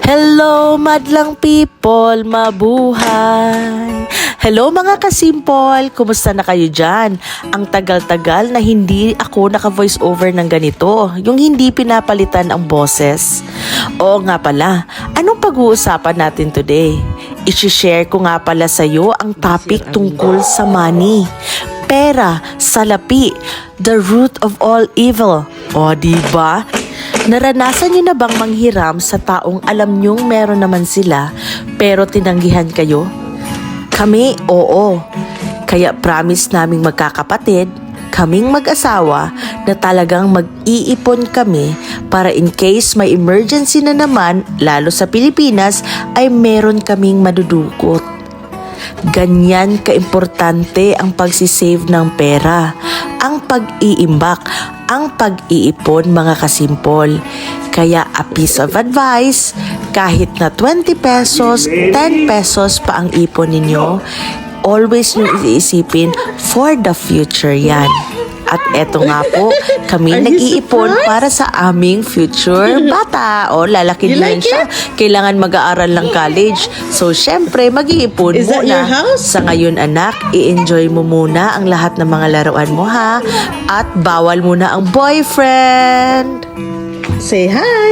Hello, madlang people, mabuhay! Hello mga kasimpol, kumusta na kayo dyan? Ang tagal-tagal na hindi ako naka-voice over ng ganito, yung hindi pinapalitan ang boses. Oo nga pala, anong pag-uusapan natin today? I-share ko nga pala sa'yo ang topic tungkol sa money. Pera, salapi, the root of all evil. O, diba? Naranasan niyo na bang manghiram sa taong alam niyong meron naman sila pero tinanggihan kayo? Kami, oo. Kaya promise naming magkakapatid, kaming mag-asawa na talagang mag-iipon kami para in case may emergency na naman, lalo sa Pilipinas, ay meron kaming madudukot. Ganyan kaimportante ang pagsisave ng pera, ang pag-iimbak, ang pag-iipon mga kasimpol. Kaya a piece of advice, kahit na 20 pesos, 10 pesos pa ang ipon ninyo, always nyo iisipin for the future yan. At eto nga po, kami nag-iipon para sa aming future bata. O, lalaki din siya. Kailangan mag-aaral ng college. So, syempre, mag-iipon muna. Sa ngayon, anak, i-enjoy mo muna ang lahat ng mga laruan mo, ha? At bawal muna ang boyfriend. Say hi!